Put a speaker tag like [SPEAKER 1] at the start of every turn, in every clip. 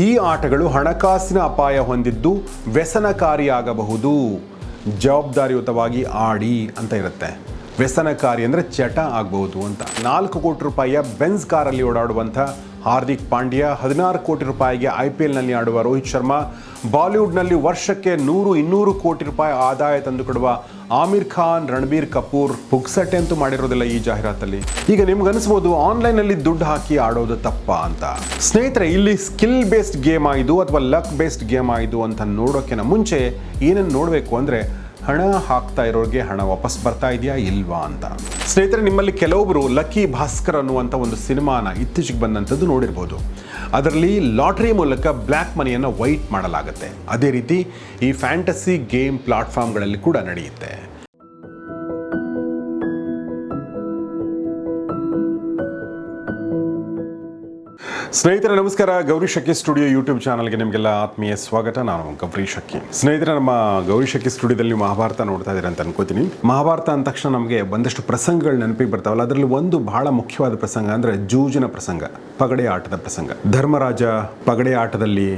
[SPEAKER 1] ಈ ಆಟಗಳು ಹಣಕಾಸಿನ ಅಪಾಯ ಹೊಂದಿದ್ದು ವ್ಯಸನಕಾರಿಯಾಗಬಹುದು. ಜವಾಬ್ದಾರಿಯುತವಾಗಿ ಆಡಿ ಅಂತ ಇರುತ್ತೆ. ವ್ಯಸನಕಾರಿ ಅಂದರೆ ಚಟ ಆಗಬಹುದು ಅಂತ. 4 ಕೋಟಿ ರೂಪಾಯಿಯ ಬೆನ್ಸ್ ಕಾರಲ್ಲಿ ಓಡಾಡುವಂಥ ಹಾರ್ದಿಕ್ ಪಾಂಡ್ಯ, 16 ಕೋಟಿ ರೂಪಾಯಿಗೆ IPLನಲ್ಲಿ ಆಡುವ ರೋಹಿತ್ ಶರ್ಮಾ, ಬಾಲಿವುಡ್ನಲ್ಲಿ ವರ್ಷಕ್ಕೆ 100-200 ಕೋಟಿ ರೂಪಾಯಿ ಆದಾಯ ತಂದುಕೊಡುವ ಆಮಿರ್ ಖಾನ್, ರಣಬೀರ್ ಕಪೂರ್ ಪುಕ್ಸಟ್ಟೆ ಅಂತೂ ಮಾಡಿರೋದಿಲ್ಲ ಈ ಜಾಹೀರಾತಲ್ಲಿ. ಈಗ ನಿಮ್ಗನ್ನಿಸ್ಬೋದು ಆನ್ಲೈನಲ್ಲಿ ದುಡ್ಡು ಹಾಕಿ ಆಡೋದು ತಪ್ಪ ಅಂತ. ಸ್ನೇಹಿತರೆ, ಇಲ್ಲಿ ಸ್ಕಿಲ್ ಬೇಸ್ಡ್ ಗೇಮ್ ಆಯಿತು ಅಥವಾ ಲಕ್ ಬೇಸ್ಡ್ ಗೇಮ್ ಆಯಿತು ಅಂತ ನೋಡೋಕ್ಕಿಂತ ಮುಂಚೆ ಏನೇನು ನೋಡಬೇಕು ಅಂದರೆ ಹಣ ಹಾಕ್ತಾ ಇರೋರಿಗೆ ಹಣ ವಾಪಸ್ ಬರ್ತಾ ಇದೆಯಾ ಇಲ್ವಾ ಅಂತ. ಸ್ನೇಹಿತರೆ, ನಿಮ್ಮಲ್ಲಿ ಕೆಲವೊಬ್ಬರು ಲಕ್ಕಿ ಭಾಸ್ಕರ್ ಅನ್ನುವಂಥ ಒಂದು ಸಿನಿಮಾನ ಇತ್ತೀಚೆಗೆ ಬಂದಂಥದ್ದು ನೋಡಿರ್ಬೋದು. ಅದರಲ್ಲಿ ಲಾಟ್ರಿ ಮೂಲಕ ಬ್ಲ್ಯಾಕ್ ಮನಿಯನ್ನು ವೈಟ್ ಮಾಡಲಾಗುತ್ತೆ. ಅದೇ ರೀತಿ ಈ ಫ್ಯಾಂಟಸಿ ಗೇಮ್ ಪ್ಲಾಟ್ಫಾರ್ಮ್ಗಳಲ್ಲಿ ಕೂಡ ನಡೆಯುತ್ತೆ. ಸ್ನೇಹಿತರೆ ನಮಸ್ಕಾರ. ಗೌರಿ ಶಕ್ಕಿ ಸ್ಟುಡಿಯೋ ಯೂಟ್ಯೂಬ್ ಚಾನಲ್ಗೆ ನಿಮಗೆಲ್ಲ ಆತ್ಮೀಯ ಸ್ವಾಗತ. ನಾನು ಗೌರಿ ಶಕ್ಕಿ. ಸ್ನೇಹಿತರೆ, ನಮ್ಮ ಗೌರಿ ಶಕ್ಕಿ ಸ್ಟುಡಿಯೋದಲ್ಲಿ ಮಹಾಭಾರತ ನೋಡ್ತಾ ಇದ್ದೀರಾ ಅಂತ ಅನ್ಕೋತೀನಿ. ಮಹಾಭಾರತ ಅಂದ ತಕ್ಷಣ ನಮಗೆ ಒಂದಷ್ಟು ಪ್ರಸಂಗಗಳು ನೆನಪಿಗೆ ಬರ್ತಾವಲ್ಲ. ಅದರಲ್ಲಿ ಒಂದು ಬಹಳ ಮುಖ್ಯವಾದ ಪ್ರಸಂಗ ಅಂದರೆ ಜೂಜಿನ ಪ್ರಸಂಗ, ಪಗಡೆ ಆಟದ ಪ್ರಸಂಗ. ಧರ್ಮರಾಜ ಪಗಡೆ ಆಟದಲ್ಲಿ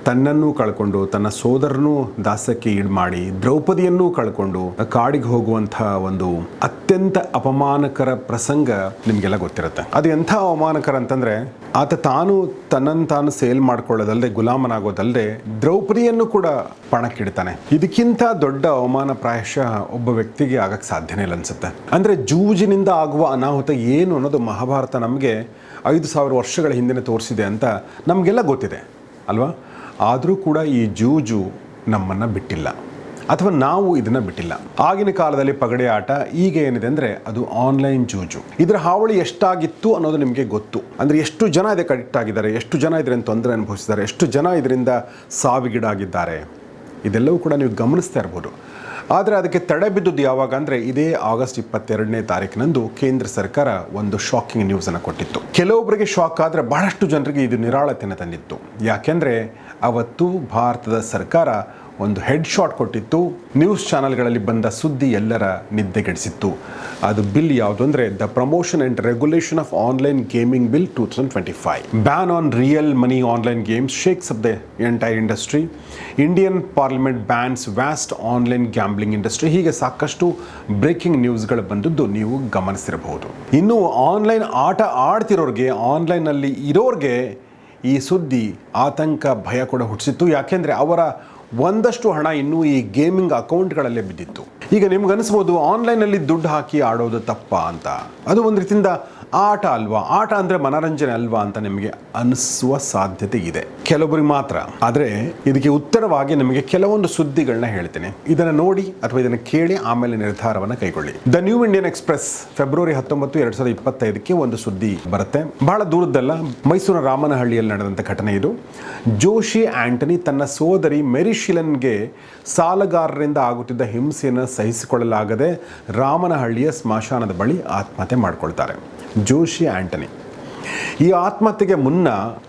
[SPEAKER 1] ತನ್ನನ್ನು ಕಳ್ಕೊಂಡು ತನ್ನ ಸೋದರನೂ ದಾಸಕ್ಕೆ ಈಡು ಮಾಡಿ ದ್ರೌಪದಿಯನ್ನೂ ಕಳ್ಕೊಂಡು ಕಾಡಿಗೆ ಹೋಗುವಂತಹ ಒಂದು ಅತ್ಯಂತ ಅಪಮಾನಕರ ಪ್ರಸಂಗ ನಿಮಗೆಲ್ಲ ಗೊತ್ತಿರುತ್ತೆ. ಅದು ಎಂಥ ಅವಮಾನಕರ ಅಂತಂದ್ರೆ, ಆತ ತನ್ನನ್ನು ತಾನು ಸೇಲ್ ಮಾಡ್ಕೊಳ್ಳೋದಲ್ಲದೆ, ಗುಲಾಮನಾಗೋದಲ್ಲದೆ ದ್ರೌಪದಿಯನ್ನು ಕೂಡ ಪಣಕ್ಕಿಡ್ತಾನೆ. ಇದಕ್ಕಿಂತ ದೊಡ್ಡ ಅವಮಾನ ಪ್ರಾಯಶಃ ಒಬ್ಬ ವ್ಯಕ್ತಿಗೆ ಆಗಕ್ಕೆ ಸಾಧ್ಯನೇ ಇಲ್ಲ ಅನ್ಸುತ್ತೆ. ಅಂದ್ರೆ ಜೂಜಿನಿಂದ ಆಗುವ ಅನಾಹುತ ಏನು ಅನ್ನೋದು ಮಹಾಭಾರತ ನಮಗೆ 5000 ವರ್ಷಗಳ ಹಿಂದಿನ ತೋರಿಸಿದೆ ಅಂತ ನಮಗೆಲ್ಲ ಗೊತ್ತಿದೆ ಅಲ್ವಾ. ಆದರೂ ಕೂಡ ಈ ಜೂಜು ನಮ್ಮನ್ನು ಬಿಟ್ಟಿಲ್ಲ, ಅಥವಾ ನಾವು ಇದನ್ನು ಬಿಟ್ಟಿಲ್ಲ. ಆಗಿನ ಕಾಲದಲ್ಲಿ ಪಗಡೆ ಆಟ, ಈಗ ಏನಿದೆ ಅಂದರೆ ಅದು ಆನ್ಲೈನ್ ಜೂಜು. ಇದರ ಹಾವಳಿ ಎಷ್ಟಾಗಿತ್ತು ಅನ್ನೋದು ನಿಮಗೆ ಗೊತ್ತು. ಅಂದರೆ ಎಷ್ಟು ಜನ ಇದಕ್ಕೆ ಅಡಿಕ್ಟ್ ಆಗಿದ್ದಾರೆ, ಎಷ್ಟು ಜನ ಇದರಿಂದ ತೊಂದರೆ ಅನುಭವಿಸಿದ್ದಾರೆ, ಎಷ್ಟು ಜನ ಇದರಿಂದ ಸಾವಿಗೀಡಾಗಿದ್ದಾರೆ, ಇದೆಲ್ಲವೂ ಕೂಡ ನೀವು ಗಮನಿಸ್ತಾ ಇರ್ಬೋದು. ಆದರೆ ಅದಕ್ಕೆ ತಡೆ ಬಿದ್ದುದು ಯಾವಾಗ ಅಂದರೆ ಇದೇ ಆಗಸ್ಟ್ 22ನೇ ತಾರೀಕಿನಂದು ಕೇಂದ್ರ ಸರ್ಕಾರ ಒಂದು ಶಾಕಿಂಗ್ ನ್ಯೂಸನ್ನು ಕೊಟ್ಟಿತ್ತು. ಕೆಲವೊಬ್ಬರಿಗೆ ಶಾಕ್ ಆದರೆ ಬಹಳಷ್ಟು ಜನರಿಗೆ ಇದು ನಿರಾಳತೆಯನ್ನು ತಂದಿತ್ತು. ಯಾಕೆಂದರೆ ಅವತ್ತು ಭಾರತದ ಸರ್ಕಾರ ಒಂದು ಹೆಡ್ ಶಾಟ್ ಕೊಟ್ಟಿತ್ತು. ನ್ಯೂಸ್ ಚಾನಲ್ಗಳಲ್ಲಿ ಬಂದ ಸುದ್ದಿ ಎಲ್ಲರ ನಿದ್ದೆಗೆಡಿಸಿತ್ತು. ಅದು ಬಿಲ್ ಯಾವುದು ಅಂದರೆ the promotion and regulation of online gaming bill 2025. Ban on real money online games shakes up the entire industry. Indian parliament bans vast online gambling industry. ಹೀಗೆ ಸಾಕಷ್ಟು ಬ್ರೇಕಿಂಗ್ ನ್ಯೂಸ್ಗಳು ಬಂದದ್ದು ನೀವು ಗಮನಿಸಿರಬಹುದು. ಇನ್ನು ಆನ್ಲೈನ್ ಆಟ ಆಡ್ತಿರೋರಿಗೆ, ಆನ್ಲೈನಲ್ಲಿ ಇರೋರಿಗೆ ಈ ಸುದ್ದಿ ಆತಂಕ, ಭಯ ಕೂಡ ಹುಟ್ಟಿಸಿತ್ತು. ಯಾಕೆಂದರೆ ಅವರ ಒಂದಷ್ಟು ಹಣ ಇನ್ನೂ ಈ ಗೇಮಿಂಗ್ ಅಕೌಂಟ್ಗಳಲ್ಲೇ ಬಿದ್ದಿತ್ತು. ಈಗ ನಿಮ್ಗನ್ನಿಸ್ಬೋದು ಆನ್ಲೈನಲ್ಲಿ ದುಡ್ಡು ಹಾಕಿ ಆಡೋದು ತಪ್ಪ ಅಂತ. ಅದು ಒಂದು ರೀತಿಯಿಂದ ಆಟ ಅಲ್ವಾ, ಆಟ ಅಂದರೆ ಮನರಂಜನೆ ಅಲ್ವಾ ಅಂತ ನಿಮಗೆ ಅನಿಸುವ ಸಾಧ್ಯತೆ ಇದೆ ಕೆಲವೊಬ್ಬರಿಗೆ ಮಾತ್ರ. ಆದರೆ ಇದಕ್ಕೆ ಉತ್ತರವಾಗಿ ನಿಮಗೆ ಕೆಲವೊಂದು ಸುದ್ದಿಗಳನ್ನ ಹೇಳ್ತೇನೆ. ಇದನ್ನು ನೋಡಿ ಅಥವಾ ಇದನ್ನು ಕೇಳಿ ಆಮೇಲೆ ನಿರ್ಧಾರವನ್ನು ಕೈಗೊಳ್ಳಿ. The new Indian express February 19, 2025ಕ್ಕೆ ಒಂದು ಸುದ್ದಿ ಬರುತ್ತೆ. ಬಹಳ ದೂರದ್ದಲ್ಲ, ಮೈಸೂರಿನ ರಾಮನಹಳ್ಳಿಯಲ್ಲಿ ನಡೆದಂಥ ಘಟನೆ ಇದು. ಜೋಶಿ ಆಂಟನಿ ತನ್ನ ಸೋದರಿ ಮೆರಿಶಿಲನ್ಗೆ ಸಾಲಗಾರರಿಂದ ಆಗುತ್ತಿದ್ದ ಹಿಂಸೆಯನ್ನು ಸಹಿಸಿಕೊಳ್ಳಲಾಗದೆ ರಾಮನಹಳ್ಳಿಯ ಸ್ಮಶಾನದ ಬಳಿ ಆತ್ಮಹತ್ಯೆ ಮಾಡಿಕೊಳ್ತಾರೆ. ಜೋಶಿ ಆಂಟನಿ ಈ ಆತ್ಮಹತ್ಯೆಗೆ ಮುನ್ನ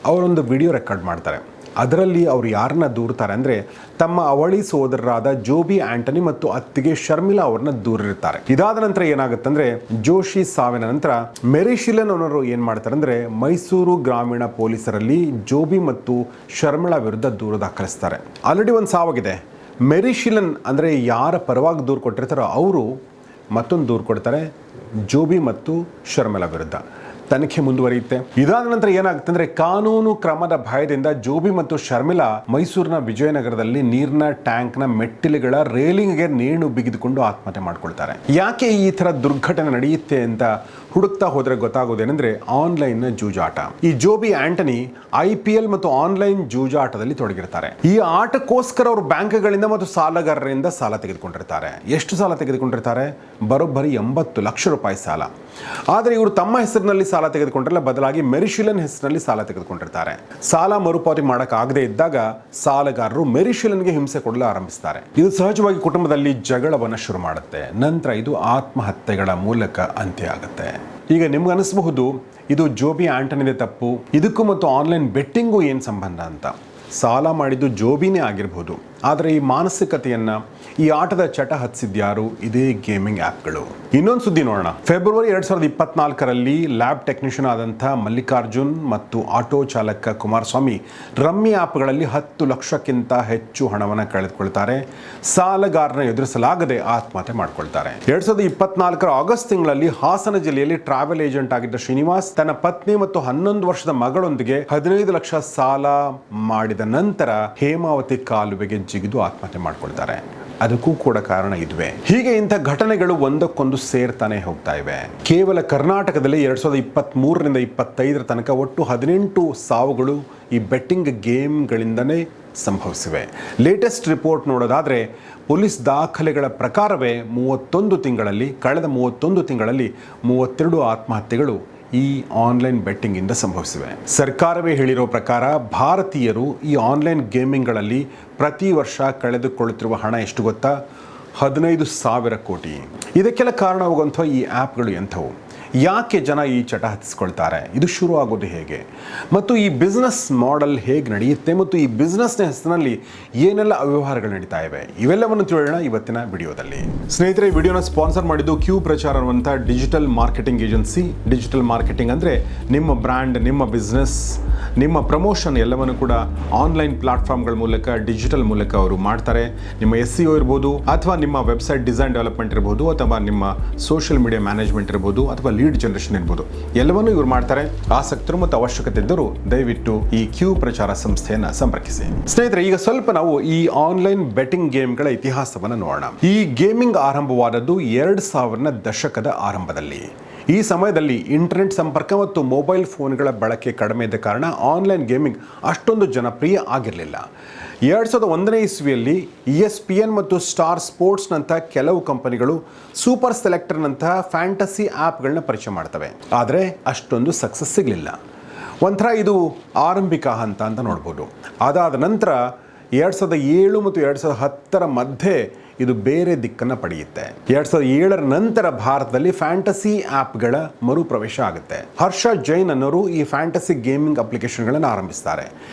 [SPEAKER 1] ಅವರೊಂದು ವಿಡಿಯೋ ರೆಕಾರ್ಡ್ ಮಾಡ್ತಾರೆ. ಅದರಲ್ಲಿ ಅವರು ಯಾರನ್ನ ದೂರ್ತಾರೆ ಅಂದರೆ ತಮ್ಮ ಅವಳಿ ಸೋದರರಾದ ಜೋಬಿ ಆಂಟನಿ ಮತ್ತು ಅತ್ತಿಗೆ ಶರ್ಮಿಳಾ ಅವ್ರನ್ನ ದೂರಿರ್ತಾರೆ. ಇದಾದ ನಂತರ ಏನಾಗುತ್ತಂದ್ರೆ, ಜೋಶಿ ಸಾವಿನ ನಂತರ ಮೆರಿಶಿಲನ್ ಅವರು ಏನು ಮಾಡ್ತಾರೆ ಅಂದರೆ ಮೈಸೂರು ಗ್ರಾಮೀಣ ಪೊಲೀಸರಲ್ಲಿ ಜೋಬಿ ಮತ್ತು ಶರ್ಮಿಳಾ ವಿರುದ್ಧ ದೂರು ದಾಖಲಿಸ್ತಾರೆ. ಆಲ್ರೆಡಿ ಒಂದು ಸಾವಾಗಿದೆ. ಮೆರಿಶಿಲನ್ ಅಂದರೆ ಯಾರ ಪರವಾಗಿ ದೂರು ಕೊಟ್ಟಿರ್ತಾರೋ ಅವರು ಮತ್ತೊಂದು ದೂರು ಕೊಡ್ತಾರೆ ಜೋಬಿ ಮತ್ತು ಶರ್ಮಿಳಾ ವಿರುದ್ಧ. ತನಿಖೆ ಮುಂದುವರಿಯುತ್ತೆ. ಇದಾದ ನಂತರ ಏನಾಗುತ್ತೆ ಅಂದರೆ ಕಾನೂನು ಕ್ರಮದ ಭಯದಿಂದ ಜೋಬಿ ಮತ್ತು ಶರ್ಮಿಳಾ ಮೈಸೂರಿನ ವಿಜಯನಗರದಲ್ಲಿ ನೀರಿನ ಟ್ಯಾಂಕ್ನ ಮೆಟ್ಟಿಲುಗಳ ರೇಲಿಂಗ್ಗೆ ನೇಣು ಬಿಗಿದುಕೊಂಡು ಆತ್ಮಹತ್ಯೆ ಮಾಡ್ಕೊಳ್ತಾರೆ. ಯಾಕೆ ಈ ಥರ ದುರ್ಘಟನೆ ನಡೆಯುತ್ತೆ ಅಂತ ಹುಡುಕ್ತಾ ಹೋದರೆ ಗೊತ್ತಾಗೋದೇನೆಂದರೆ ಆನ್ಲೈನ್ ಜೂಜಾಟ. ಈ ಜೋಬಿ ಆಂಟನಿ IPL ಮತ್ತು ಆನ್ಲೈನ್ ಜೂಜಾಟದಲ್ಲಿ ತೊಡಗಿರ್ತಾರೆ. ಈ ಆಟಕ್ಕೋಸ್ಕರ ಅವರು ಬ್ಯಾಂಕ್ಗಳಿಂದ ಮತ್ತು ಸಾಲಗಾರರಿಂದ ಸಾಲ ತೆಗೆದುಕೊಂಡಿರ್ತಾರೆ. ಎಷ್ಟು ಸಾಲ ತೆಗೆದುಕೊಂಡಿರ್ತಾರೆ? ಬರೋಬ್ಬರಿ 80 ಲಕ್ಷ ರೂಪಾಯಿ ಸಾಲ. ಆದರೆ ಇವರು ತಮ್ಮ ಹೆಸರಿನಲ್ಲಿ ಸಾಲ ತೆಗೆದುಕೊಂಡಿರಲ್ಲ, ಬದಲಾಗಿ ಮೆರಿಶಿಲನ್ ಹೆಸರಿನಲ್ಲಿ ಸಾಲ ತೆಗೆದುಕೊಂಡಿರ್ತಾರೆ. ಸಾಲ ಮರುಪಾವತಿ ಮಾಡೋಕ್ಕಾಗದೇ ಇದ್ದಾಗ ಸಾಲಗಾರರು ಮೆರಿಶಿಲನ್ಗೆ ಹಿಂಸೆ ಕೊಡಲು ಆರಂಭಿಸ್ತಾರೆ. ಇದು ಸಹಜವಾಗಿ ಕುಟುಂಬದಲ್ಲಿ ಜಗಳವನ್ನು ಶುರು ಮಾಡುತ್ತೆ. ನಂತರ ಇದು ಆತ್ಮಹತ್ಯೆಗಳ ಮೂಲಕ ಅಂತ್ಯ ಆಗುತ್ತೆ. ಈಗ ನಿಮ್ಗೆ ಅನಿಸಬಹುದು ಇದು ಜೋಬಿ ಆಂಟನಿದೆ ತಪ್ಪು, ಇದಕ್ಕೂ ಮತ್ತು ಆನ್ಲೈನ್ ಬೆಟ್ಟಿಂಗು ಏನು ಸಂಬಂಧ ಅಂತ. ಸಾಲ ಮಾಡಿದ್ದು ಜೋಬಿನೇ ಆಗಿರ್ಬೋದು, ಆದರೆ ಈ ಮಾನಸಿಕತೆಯನ್ನು, ಈ ಆಟದ ಚಟ ಹತ್ತಿಸಿದ್ಯಾರು? ಇದೇ ಗೇಮಿಂಗ್ ಆ್ಯಪ್ಗಳು. ಇನ್ನೊಂದು ಸುದ್ದಿ ನೋಡೋಣ. ಫೆಬ್ರವರಿ 2024ರಲ್ಲಿ ಲ್ಯಾಬ್ ಟೆಕ್ನಿಷಿಯನ್ ಆದಂಥ ಮಲ್ಲಿಕಾರ್ಜುನ್ ಮತ್ತು ಆಟೋ ಚಾಲಕ ಕುಮಾರಸ್ವಾಮಿ ರಮ್ಮಿ ಆ್ಯಪ್ಗಳಲ್ಲಿ 10 ಲಕ್ಷಕ್ಕಿಂತ ಹೆಚ್ಚು ಹಣವನ್ನು ಕಳೆದುಕೊಳ್ತಾರೆ. ಸಾಲಗಾರನ ಎದುರಿಸಲಾಗದೆ ಆತ್ಮಹತ್ಯೆ ಮಾಡಿಕೊಳ್ತಾರೆ. 2024ರ ಆಗಸ್ಟ್ ತಿಂಗಳಲ್ಲಿ ಹಾಸನ ಜಿಲ್ಲೆಯಲ್ಲಿ ಟ್ರಾವೆಲ್ ಏಜೆಂಟ್ ಆಗಿದ್ದ ಶ್ರೀನಿವಾಸ್ ತನ್ನ ಪತ್ನಿ ಮತ್ತು 11 ವರ್ಷದ ಮಗಳೊಂದಿಗೆ 15 ಲಕ್ಷ ಸಾಲ ಮಾಡಿದ ನಂತರ ಹೇಮಾವತಿ ಕಾಲುವೆಗೆ ಜಿಗಿದು ಆತ್ಮಹತ್ಯೆ ಮಾಡಿಕೊಳ್ತಾರೆ. ಅದಕ್ಕೂ ಕೂಡ ಕಾರಣ ಇದುವೆ. ಹೀಗೆ ಇಂಥ ಘಟನೆಗಳು ಒಂದಕ್ಕೊಂದು ಸೇರ್ತಾನೆ ಹೋಗ್ತಾ ಇವೆ. ಕೇವಲ ಕರ್ನಾಟಕದಲ್ಲಿ 2023ರಿಂದ 25ರ ತನಕ ಒಟ್ಟು 18 ಸಾವುಗಳು ಈ ಬೆಟ್ಟಿಂಗ್ ಗೇಮ್ಗಳಿಂದನೇ ಸಂಭವಿಸಿವೆ. ಲೇಟೆಸ್ಟ್ ರಿಪೋರ್ಟ್ ನೋಡೋದಾದರೆ ಪೊಲೀಸ್ ದಾಖಲೆಗಳ ಪ್ರಕಾರವೇ ಕಳೆದ 31 ತಿಂಗಳಲ್ಲಿ 32 ಆತ್ಮಹತ್ಯೆಗಳು ಈ ಆನ್ಲೈನ್ ಬೆಟ್ಟಿಂಗಿಂದ ಸಂಭವಿಸಿವೆ. ಸರ್ಕಾರವೇ ಹೇಳಿರೋ ಪ್ರಕಾರ ಭಾರತೀಯರು ಈ ಆನ್ಲೈನ್ ಗೇಮಿಂಗ್ಗಳಲ್ಲಿ ಪ್ರತಿ ವರ್ಷ ಕಳೆದುಕೊಳ್ಳುತ್ತಿರುವ ಹಣ ಎಷ್ಟು ಗೊತ್ತಾ? 15,000 ಕೋಟಿ. ಇದಕ್ಕೆಲ್ಲ ಕಾರಣವಾಗುವಂಥ ಈ ಆ್ಯಪ್ಗಳು ಎಂಥವು? ಯಾಕೆ ಜನ ಈ ಚಟ ಹತ್ತಿಸ್ಕೊಳ್ತಾರೆ? ಇದು ಶುರು ಆಗೋದು ಹೇಗೆ? ಮತ್ತು ಈ ಬಿಸ್ನೆಸ್ ಮಾಡೆಲ್ ಹೇಗೆ ನಡೆಯುತ್ತೆ? ಮತ್ತು ಈ ಬಿಸ್ನೆಸ್ನ ಹೆಸರಿನಲ್ಲಿ ಏನೆಲ್ಲ ಅವ್ಯವಹಾರಗಳು ನಡೀತಾ ಇವೆ? ಇವೆಲ್ಲವನ್ನು ತಿಳಿಯೋಣ ಇವತ್ತಿನ ವಿಡಿಯೋದಲ್ಲಿ. ಸ್ನೇಹಿತರೆ, ಈ ವಿಡಿಯೋನ ಸ್ಪಾನ್ಸರ್ ಮಾಡಿದ್ದು ಕ್ಯೂ ಪ್ರಚಾರ ಅನ್ನುವಂಥ digital marketing agency. Digital marketing ಅಂದರೆ ನಿಮ್ಮ ಬ್ರ್ಯಾಂಡ್, ನಿಮ್ಮ ಬಿಸ್ನೆಸ್, ನಿಮ್ಮ ಪ್ರಮೋಷನ್ ಎಲ್ಲವನ್ನು ಕೂಡ ಆನ್ಲೈನ್ ಪ್ಲಾಟ್ಫಾರ್ಮ್ಗಳ ಮೂಲಕ, ಡಿಜಿಟಲ್ ಮೂಲಕ ಅವರು ಮಾಡ್ತಾರೆ. ನಿಮ್ಮ SEO ಇರ್ಬೋದು, ಅಥವಾ ನಿಮ್ಮ ವೆಬ್ಸೈಟ್ ಡಿಸೈನ್ ಡೆವಲಪ್ಮೆಂಟ್ ಇರ್ಬೋದು, ಅಥವಾ ನಿಮ್ಮ ಸೋಷಿಯಲ್ ಮೀಡಿಯಾ ಮ್ಯಾನೇಜ್ಮೆಂಟ್ ಇರ್ಬೋದು, ಅಥವಾ ಲೀಡ್ ಜನರೇಷನ್ ಇರ್ಬೋದು, ಎಲ್ಲವನ್ನೂ ಇವರು ಮಾಡ್ತಾರೆ. ಆಸಕ್ತರು ಮತ್ತು ಅವಶ್ಯಕತೆ ಇದ್ದರೂ ದಯವಿಟ್ಟು ಈ ಕ್ಯೂ ಪ್ರಚಾರ ಸಂಸ್ಥೆಯನ್ನು ಸಂಪರ್ಕಿಸಿ. ಸ್ನೇಹಿತರೆ, ಈಗ ಸ್ವಲ್ಪ ನಾವು ಈ ಆನ್ಲೈನ್ ಬೆಟ್ಟಿಂಗ್ ಗೇಮ್ಗಳ ಇತಿಹಾಸವನ್ನು ನೋಡೋಣ. ಈ ಗೇಮಿಂಗ್ ಆರಂಭವಾದದ್ದು 2000ರ ದಶಕದ ಆರಂಭದಲ್ಲಿ. ಈ ಸಮಯದಲ್ಲಿ ಇಂಟರ್ನೆಟ್ ಸಂಪರ್ಕ ಮತ್ತು ಮೊಬೈಲ್ ಫೋನ್ಗಳ ಬಳಕೆ ಕಡಿಮೆ ಇದ್ದ ಕಾರಣ ಆನ್ಲೈನ್ ಗೇಮಿಂಗ್ ಅಷ್ಟೊಂದು ಜನಪ್ರಿಯ ಆಗಿರಲಿಲ್ಲ. 2001ನೇ ಇಸ್ವಿಯಲ್ಲಿ ESPN ಮತ್ತು ಸ್ಟಾರ್ ಸ್ಪೋರ್ಟ್ಸ್ನಂಥ ಕೆಲವು ಕಂಪನಿಗಳು ಸೂಪರ್ ಸೆಲೆಕ್ಟರ್ನಂತಹ ಫ್ಯಾಂಟಸಿ ಆ್ಯಪ್ಗಳನ್ನ ಪರಿಚಯ ಮಾಡ್ತವೆ. ಆದರೆ ಅಷ್ಟೊಂದು ಸಕ್ಸಸ್ ಸಿಗಲಿಲ್ಲ. ಒಂಥರ ಇದು ಆರಂಭಿಕ ಹಂತ ಅಂತ ನೋಡ್ಬೋದು. ಅದಾದ ನಂತರ 2007 ಮತ್ತು 2010ರ ಮಧ್ಯೆ ಇದು ಬೇರೆ ದಿಕ್ಕನ್ನು ಪಡೆಯುತ್ತೆ. 2007ರ ನಂತರ ಭಾರತದಲ್ಲಿ ಫ್ಯಾಂಟಸಿ ಆ್ಯಪ್ಗಳ ಮರುಪ್ರವೇಶ ಆಗುತ್ತೆ. ಹರ್ಷ ಜೈನ್ ಅನ್ನೋರು ಈ ಫ್ಯಾಂಟಸಿ ಗೇಮಿಂಗ್ ಅಪ್ಲಿಕೇಶನ್ಗಳನ್ನು ಆರಂಭಿಸ್ತಾರೆ.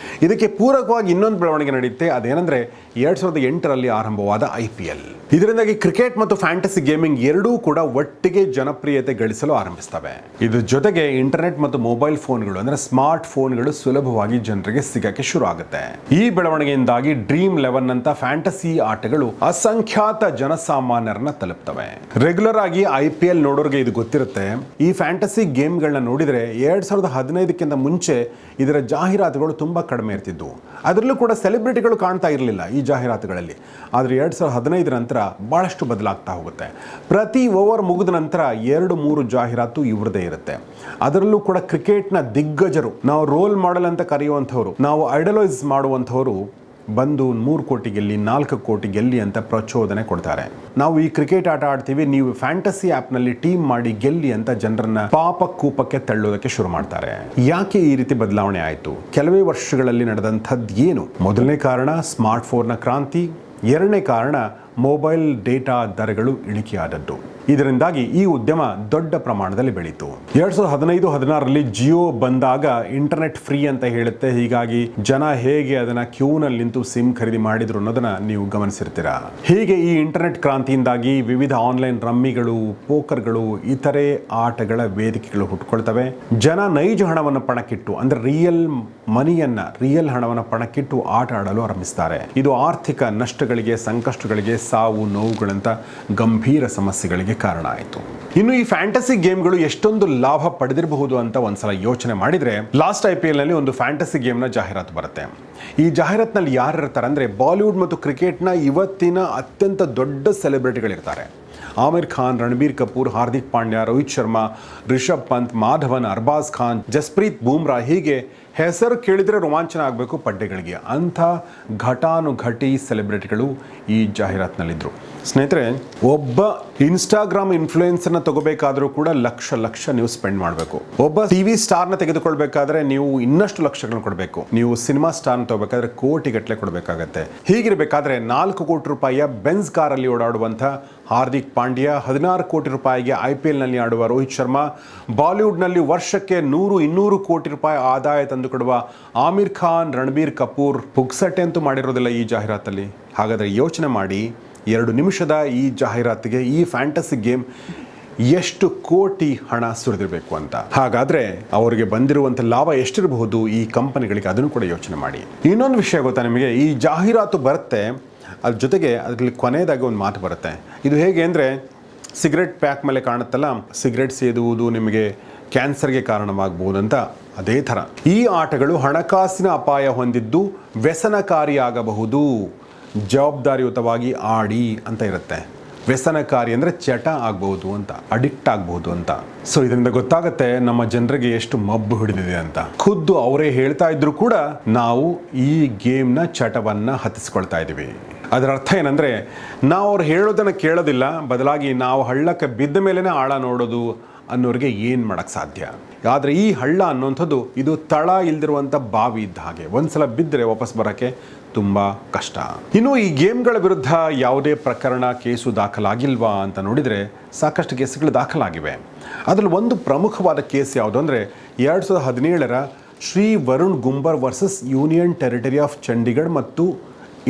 [SPEAKER 1] ಇದಕ್ಕೆ ಪೂರಕವಾಗಿ ಇನ್ನೊಂದು ಬೆಳವಣಿಗೆ ನಡೆಯುತ್ತೆ. ಅದೇನೆಂದರೆ 2008ರಲ್ಲಿ ಆರಂಭವಾದ IPL. ಇದರಿಂದಾಗಿ ಕ್ರಿಕೆಟ್ ಮತ್ತು ಫ್ಯಾಂಟಸಿ ಗೇಮಿಂಗ್ ಎರಡೂ ಕೂಡ ಒಟ್ಟಿಗೆ ಜನಪ್ರಿಯತೆ ಗಳಿಸಲು ಆರಂಭಿಸ್ತವೆ. ಇದ್ರ ಜೊತೆಗೆ ಇಂಟರ್ನೆಟ್ ಮತ್ತು ಮೊಬೈಲ್ ಫೋನ್ಗಳು ಅಂದರೆ ಸ್ಮಾರ್ಟ್ ಫೋನ್ಗಳು ಸುಲಭವಾಗಿ ಜನರಿಗೆ ಸಿಗಕ್ಕೆ ಶುರು ಆಗುತ್ತೆ. ಈ ಬೆಳವಣಿಗೆಯಿಂದಾಗಿ ಡ್ರೀಮ್ 11 ಅಂತ ಫ್ಯಾಂಟಸಿ ಆಟಗಳು ಅಸಂಖ್ಯಾತ ಜನಸಾಮಾನ್ಯರನ್ನ ತಲುಪ್ತವೆ. ರೆಗ್ಯುಲರ್ ಆಗಿ IPL ನೋಡೋರಿಗೆ ಇದು ಗೊತ್ತಿರುತ್ತೆ. ಈ ಫ್ಯಾಂಟಸಿ ಗೇಮ್ಗಳನ್ನ ನೋಡಿದರೆ 2015ಕ್ಕಿಂತ ಮುಂಚೆ ಇದರ ಜಾಹೀರಾತುಗಳು ತುಂಬಾ ಕಡಿಮೆ ಇರ್ತಿದ್ವು. ಅದರಲ್ಲೂ ಕೂಡ ಸೆಲೆಬ್ರಿಟಿಗಳು ಕಾಣ್ತಾ ಇರಲಿಲ್ಲ ಈ ಜಾಹೀರಾತುಗಳಲ್ಲಿ. ಆದರೆ 2015 ನಂತರ ಬಹಳಷ್ಟು ಬದಲಾಗ್ತಾ ಹೋಗುತ್ತೆ. ಪ್ರತಿ ಓವರ್ ಮುಗಿದ ನಂತರ 2-3 ಜಾಹೀರಾತು ಇವ್ರದೇ ಇರುತ್ತೆ. ಅದರಲ್ಲೂ ಕೂಡ ಕ್ರಿಕೆಟ್ನ ದಿಗ್ಗಜರು, ನಾವು ರೋಲ್ ಮಾಡೆಲ್ ಅಂತ ಕರೆಯುವಂಥವ್ರು, ನಾವು ಐಡಲೈಸ್ ಮಾಡುವಂಥವ್ರು ಬಂದು 3 ಕೋಟಿ ಗೆಲ್ಲಿ, 4 ಕೋಟಿ ಗೆಲ್ಲಿ ಅಂತ ಪ್ರಚೋದನೆ ಕೊಡ್ತಾರೆ. ನಾವು ಈ ಕ್ರಿಕೆಟ್ ಆಟ ಆಡ್ತೀವಿ, ನೀವು ಫ್ಯಾಂಟಸಿ ಆ್ಯಪ್ನಲ್ಲಿ ಟೀಮ್ ಮಾಡಿ ಗೆಲ್ಲಿ ಅಂತ ಜನರನ್ನ ಪಾಪ ಕೂಪಕ್ಕೆ ತಳ್ಳೋದಕ್ಕೆ ಶುರು ಮಾಡ್ತಾರೆ. ಯಾಕೆ ಈ ರೀತಿ ಬದಲಾವಣೆ ಆಯಿತು? ಕೆಲವೇ ವರ್ಷಗಳಲ್ಲಿ ನಡೆದಂಥದ್ದು ಏನು? ಮೊದಲನೇ ಕಾರಣ ಸ್ಮಾರ್ಟ್ ಫೋನ್ನ ಕ್ರಾಂತಿ. ಎರಡನೇ ಕಾರಣ ಮೊಬೈಲ್ ಡೇಟಾ ದರಗಳು ಇಳಿಕೆಯಾದದ್ದು. ಇದರಿಂದಾಗಿ ಈ ಉದ್ಯಮ ದೊಡ್ಡ ಪ್ರಮಾಣದಲ್ಲಿ ಬೆಳೀತು. 2015-16ರಲ್ಲಿ ಜಿಯೋ ಬಂದಾಗ ಇಂಟರ್ನೆಟ್ ಫ್ರೀ ಅಂತ ಹೇಳುತ್ತೆ. ಹೀಗಾಗಿ ಜನ ಹೇಗೆ ಅದನ್ನ ಕ್ಯೂನಲ್ಲಿ ನಿಂತು ಸಿಮ್ ಖರೀದಿ ಮಾಡಿದ್ರು ಅನ್ನೋದನ್ನ ನೀವು ಗಮನಿಸಿರ್ತೀರಾ. ಹೀಗೆ ಈ ಇಂಟರ್ನೆಟ್ ಕ್ರಾಂತಿಯಿಂದಾಗಿ ವಿವಿಧ ಆನ್ಲೈನ್ ರಮ್ಮಿಗಳು, ಪೋಕರ್ಗಳು, ಇತರೆ ಆಟಗಳ ವೇದಿಕೆಗಳು ಹುಟ್ಟುಕೊಳ್ತವೆ. ಜನ ನೈಜ ಹಣವನ್ನು ಪಣಕ್ಕಿಟ್ಟು, ಅಂದ್ರೆ ರಿಯಲ್ ಹಣವನ್ನು ಪಣಕ್ಕಿಟ್ಟು ಆಟ ಆಡಲು ಆರಂಭಿಸ್ತಾರೆ. ಇದು ಆರ್ಥಿಕ ನಷ್ಟಗಳಿಗೆ, ಸಂಕಷ್ಟಗಳಿಗೆ, ಸಾವು ನೋವುಗಳಂತ ಗಂಭೀರ ಸಮಸ್ಯೆಗಳಿಗೆ ಕಾರಣ ಆಯಿತು. ಇನ್ನು ಈ ಫ್ಯಾಂಟಸಿ ಗೇಮ್ಗಳು ಎಷ್ಟೊಂದು ಲಾಭ ಪಡೆದಿರಬಹುದು ಅಂತ ಒಂದ್ಸಲ ಯೋಚನೆ ಮಾಡಿದ್ರೆ, ಲಾಸ್ಟ್ IPL ನಲ್ಲಿ ಒಂದು ಫ್ಯಾಂಟಸಿ ಗೇಮ್ನ ಜಾಹೀರಾತು ಬರುತ್ತೆ. ಈ ಜಾಹೀರಾತಿನಲ್ಲಿ ಯಾರು ಇರ್ತಾರೆ ಅಂದ್ರೆ, ಬಾಲಿವುಡ್ ಮತ್ತು ಕ್ರಿಕೆಟ್ನ ಇವತ್ತಿನ ಅತ್ಯಂತ ದೊಡ್ಡ ಸೆಲೆಬ್ರಿಟಿಗಳಿರ್ತಾರೆ. ಆಮಿರ್ ಖಾನ್, ರಣಬೀರ್ ಕಪೂರ್, ಹಾರ್ದಿಕ್ ಪಾಂಡ್ಯ, ರೋಹಿತ್ ಶರ್ಮಾ, ರಿಷಬ್ ಪಂತ್, ಮಾಧವನ್, ಅರ್ಬಾಜ್ ಖಾನ್, ಜಸ್ಪ್ರೀತ್ ಬೂಮ್ರಾ, ಹೀಗೆ ಹೆಸರು ಕೇಳಿದರೆ ರೋಮಾಂಚನ ಆಗಬೇಕು ಪಡ್ಡೆಗಳಿಗೆ. ಅಂಥ ಘಟಾನುಘಟಿ ಸೆಲೆಬ್ರಿಟಿಗಳು ಈ ಜಾಹೀರಾತಿನಲ್ಲಿದ್ದರು. ಸ್ನೇಹಿತರೆ, ಒಬ್ಬ ಇನ್ಸ್ಟಾಗ್ರಾಮ್ ಇನ್ಫ್ಲೂಯೆನ್ಸರ್ನ ತಗೋಬೇಕಾದ್ರೂ ಕೂಡ ಲಕ್ಷ ನೀವು ಸ್ಪೆಂಡ್ ಮಾಡಬೇಕು. ಒಬ್ಬ TV ಸ್ಟಾರ್ನ ತೆಗೆದುಕೊಳ್ಬೇಕಾದ್ರೆ ನೀವು ಇನ್ನಷ್ಟು ಲಕ್ಷಗಳನ್ನು ಕೊಡಬೇಕು. ನೀವು ಸಿನಿಮಾ ಸ್ಟಾರ್ನ ತಗೋಬೇಕಾದ್ರೆ ಕೋಟಿಗಟ್ಟಲೆ ಕೊಡಬೇಕಾಗತ್ತೆ. ಹೀಗಿರಬೇಕಾದ್ರೆ 4 ಕೋಟಿ ರೂಪಾಯಿಯ ಬೆನ್ಸ್ ಕಾರಲ್ಲಿ ಓಡಾಡುವಂಥ ಹಾರ್ದಿಕ್ ಪಾಂಡ್ಯ, 16 ಕೋಟಿ ರೂಪಾಯಿಗೆ IPL ನಲ್ಲಿ ಆಡುವ ರೋಹಿತ್ ಶರ್ಮಾ, ಬಾಲಿವುಡ್ನಲ್ಲಿ ವರ್ಷಕ್ಕೆ 100-200 ಕೋಟಿ ರೂಪಾಯಿ ಆದಾಯ ತಂದು ತಂದುಕೊಡುವ ಆಮಿರ್ ಖಾನ್, ರಣಬೀರ್ ಕಪೂರ್ ಪುಕ್ಸಟ್ಟೆ ಅಂತೂ ಮಾಡಿರೋದಿಲ್ಲ ಈ ಜಾಹೀರಾತಲ್ಲಿ. ಹಾಗಾದರೆ ಯೋಚನೆ ಮಾಡಿ, 2 ನಿಮಿಷದ ಈ ಜಾಹೀರಾತಿಗೆ ಈ ಫ್ಯಾಂಟಸಿ ಗೇಮ್ ಎಷ್ಟು ಕೋಟಿ ಹಣ ಸುರಿದಿರಬೇಕು ಅಂತ. ಹಾಗಾದರೆ ಅವರಿಗೆ ಬಂದಿರುವಂಥ ಲಾಭ ಎಷ್ಟಿರಬಹುದು ಈ ಕಂಪನಿಗಳಿಗೆ, ಅದನ್ನು ಕೂಡ ಯೋಚನೆ ಮಾಡಿ. ಇನ್ನೊಂದು ವಿಷಯ ಗೊತ್ತಾ ನಿಮಗೆ, ಈ ಜಾಹೀರಾತು ಬರುತ್ತೆ, ಅದ್ರ ಜೊತೆಗೆ ಅದರಲ್ಲಿ ಕೊನೆಯದಾಗಿ ಒಂದು ಮಾತು ಬರುತ್ತೆ. ಇದು ಹೇಗೆ ಅಂದರೆ, ಸಿಗರೆಟ್ ಪ್ಯಾಕ್ ಮೇಲೆ ಕಾಣುತ್ತಲ್ಲ, ಸಿಗರೆಟ್ ಸೇದುವುದು ನಿಮಗೆ ಕ್ಯಾನ್ಸರ್ಗೆ ಕಾರಣವಾಗಬಹುದು ಅಂತ. ಅದೇ ಥರ ಈ ಆಟಗಳು ಹಣಕಾಸಿನ ಅಪಾಯ ಹೊಂದಿದ್ದು ವ್ಯಸನಕಾರಿಯಾಗಬಹುದು, ಜವಾಬ್ದಾರಿಯುತವಾಗಿ ಆಡಿ ಅಂತ ಇರುತ್ತೆ. ವ್ಯಸನಕಾರಿ ಅಂದರೆ ಚಟ ಆಗ್ಬಹುದು ಅಂತ, ಅಡಿಕ್ಟ್ ಆಗ್ಬಹುದು ಅಂತ. ಸೊ ಇದರಿಂದ ಗೊತ್ತಾಗುತ್ತೆ ನಮ್ಮ ಜನರಿಗೆ ಎಷ್ಟು ಮಬ್ಬು ಹಿಡಿದಿದೆ ಅಂತ. ಖುದ್ದು ಅವರೇ ಹೇಳ್ತಾ ಇದ್ರು ಕೂಡ ನಾವು ಈ ಗೇಮ್ನ ಚಟವನ್ನು ಹತ್ತಿಸ್ಕೊಳ್ತಾ ಇದ್ದೀವಿ. ಅದರ ಅರ್ಥ ಏನಂದರೆ, ನಾವು ಅವ್ರು ಹೇಳೋದನ್ನು ಕೇಳೋದಿಲ್ಲ, ಬದಲಾಗಿ ನಾವು ಹಳ್ಳಕ್ಕೆ ಬಿದ್ದ ಮೇಲೇ ಆಳ ನೋಡೋದು ಅನ್ನೋರಿಗೆ ಏನು ಮಾಡೋಕ್ಕೆ ಸಾಧ್ಯ. ಆದರೆ ಈ ಹಳ್ಳ ಅನ್ನೋಂಥದ್ದು ಇದು ತಳ ಇಲ್ದಿರುವಂಥ ಬಾವಿ ಇದ್ದ ಹಾಗೆ. ಒಂದ್ಸಲ ಬಿದ್ದರೆ ವಾಪಸ್ ಬರೋಕ್ಕೆ ತುಂಬ ಕಷ್ಟ. ಇನ್ನು ಈ ಗೇಮ್ಗಳ ವಿರುದ್ಧ ಯಾವುದೇ ಪ್ರಕರಣ, ಕೇಸು ದಾಖಲಾಗಿಲ್ವಾ ಅಂತ ನೋಡಿದರೆ ಸಾಕಷ್ಟು ಕೇಸುಗಳು ದಾಖಲಾಗಿವೆ. ಅದರಲ್ಲಿ ಒಂದು ಪ್ರಮುಖವಾದ ಕೇಸ್ ಯಾವುದು ಅಂದರೆ 2017ರ Shri Varun Gumber versus union territory of Chandigarh ಮತ್ತು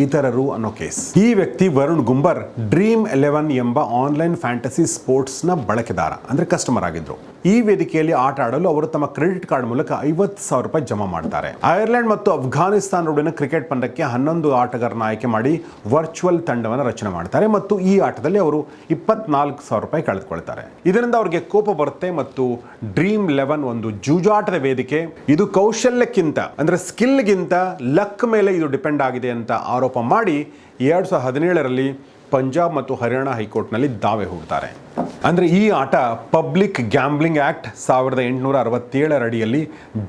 [SPEAKER 1] ಇತರರು ಅನ್ನೋ ಕೇಸ್. ಈ ವ್ಯಕ್ತಿ ವರುಣ್ ಗುಂಬರ್ ಡ್ರೀಮ್ 11 ಎಂಬ ಆನ್ಲೈನ್ ಫ್ಯಾಂಟಸಿ ಸ್ಪೋರ್ಟ್ಸ್ನ ಬಳಕೆದಾರ, ಅಂದರೆ ಕಸ್ಟಮರ್ ಆಗಿದ್ರು. ಈ ವೇದಿಕೆಯಲ್ಲಿ ಆಟ ಆಡಲು ಅವರು ತಮ್ಮ ಕ್ರೆಡಿಟ್ ಕಾರ್ಡ್ ಮೂಲಕ 50,000 ರೂಪಾಯಿ ಜಮಾ ಮಾಡ್ತಾರೆ. ಐರ್ಲೆಂಡ್ ಮತ್ತು ಅಫ್ಘಾನಿಸ್ತಾನ ನಡುವಿನ ಕ್ರಿಕೆಟ್ ಪಂದ್ಯಕ್ಕೆ 11 ಆಟಗಾರನ ಆಯ್ಕೆ ಮಾಡಿ ವರ್ಚುವಲ್ ತಂಡವನ್ನು ರಚನೆ ಮಾಡ್ತಾರೆ ಮತ್ತು ಈ ಆಟದಲ್ಲಿ ಅವರು 24,000 ರೂಪಾಯಿ ಕಳೆದುಕೊಳ್ತಾರೆ. ಇದರಿಂದ ಅವರಿಗೆ ಕೋಪ ಬರುತ್ತೆ ಮತ್ತು ಡ್ರೀಮ್ 11 ಒಂದು ಜೂಜಾಟದ ವೇದಿಕೆ, ಇದು ಕೌಶಲ್ಯಕ್ಕಿಂತ ಅಂದರೆ ಸ್ಕಿಲ್ಗಿಂತ ಲಕ್ ಮೇಲೆ ಇದು ಡಿಪೆಂಡ್ ಆಗಿದೆ ಅಂತ ಆರೋಪ ಮಾಡಿ 2017ರಲ್ಲಿ ಪಂಜಾಬ್ ಮತ್ತು ಹರಿಯಾಣ ಹೈಕೋರ್ಟ್ನಲ್ಲಿ ದಾವೆ ಹೂಡ್ತಾರೆ. ಅಂದರೆ ಈ ಆಟ ಪಬ್ಲಿಕ್ ಗ್ಯಾಂಬ್ಲಿಂಗ್ ಆಕ್ಟ್ 1867 ಅಡಿಯಲ್ಲಿ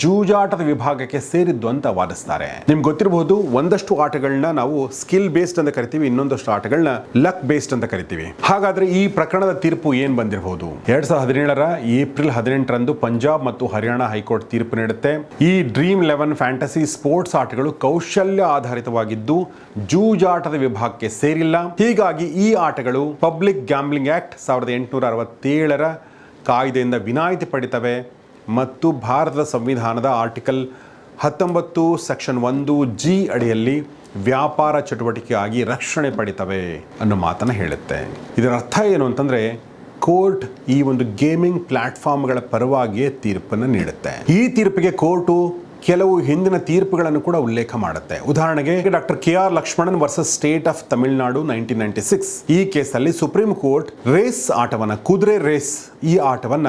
[SPEAKER 1] ಜೂಜಾಟದ ವಿಭಾಗಕ್ಕೆ ಸೇರಿದ್ದು ಅಂತ ವಾದಿಸ್ತಾರೆ. ನಿಮ್ಗೆ ಗೊತ್ತಿರಬಹುದು, ಒಂದಷ್ಟು ಆಟಗಳನ್ನ ನಾವು ಸ್ಕಿಲ್ ಬೇಸ್ಡ್ ಅಂತ ಕರಿತೀವಿ, ಇನ್ನೊಂದಷ್ಟು ಆಟಗಳನ್ನ ಲಕ್ ಬೇಸ್ಡ್ ಅಂತ ಕರಿತೀವಿ. ಹಾಗಾದ್ರೆ ಈ ಪ್ರಕರಣದ ತೀರ್ಪು ಏನ್ ಬಂದಿರಬಹುದು? 2017ರ ಏಪ್ರಿಲ್ 18ರಂದು ಪಂಜಾಬ್ ಮತ್ತು ಹರಿಯಾಣ ಹೈಕೋರ್ಟ್ ತೀರ್ಪು ನೀಡುತ್ತೆ. ಈ ಡ್ರೀಮ್ 11 ಫ್ಯಾಂಟಸಿ ಸ್ಪೋರ್ಟ್ಸ್ ಆಟಗಳು ಕೌಶಲ್ಯ ಆಧಾರಿತವಾಗಿದ್ದು ಜೂಜಾಟದ ವಿಭಾಗಕ್ಕೆ ಸೇರಿಲ್ಲ. ಹೀಗಾಗಿ ಈ ಆಟಗಳು ಪಬ್ಲಿಕ್ ಗ್ಯಾಂಬ್ಲಿಂಗ್ ಆಕ್ಟ್ 1867ರ ಕಾಯ್ದೆಯಿಂದ ವಿನಾಯಿತಿ ಪಡಿತವೆ ಮತ್ತು ಭಾರತದ ಸಂವಿಧಾನದ ಆರ್ಟಿಕಲ್ 19 ಸೆಕ್ಷನ್ 1G ಅಡಿಯಲ್ಲಿ ವ್ಯಾಪಾರ ಚಟುವಟಿಕೆಯಾಗಿ ರಕ್ಷಣೆ ಪಡಿತವೆ ಅನ್ನೋ ಮಾತನ್ನು ಹೇಳುತ್ತೆ. ಇದರ ಅರ್ಥ ಏನು ಅಂತಂದರೆ, ಕೋರ್ಟ್ ಈ ಒಂದು ಗೇಮಿಂಗ್ ಪ್ಲಾಟ್ಫಾರ್ಮ್ಗಳ ಪರವಾಗಿಯೇ ತೀರ್ಪನ್ನು ನೀಡುತ್ತೆ. ಈ ತೀರ್ಪಿಗೆ ಕೋರ್ಟು ಕೆಲವು ಹಿಂದಿನ ತೀರ್ಪುಗಳನ್ನು ಕೂಡ ಉಲ್ಲೇಖ ಮಾಡುತ್ತೆ. ಉದಾಹರಣೆಗೆ doctor KR Lakshmanan versus state of Tamil Nadu 1996. ಈ ಕೇಸಲ್ಲಿ ಸುಪ್ರೀಂ ಕೋರ್ಟ್ ರೇಸ್ ಆಟವನ್ನ, ಕುದುರೆ ರೇಸ್ ಈ ಆಟವನ್ನ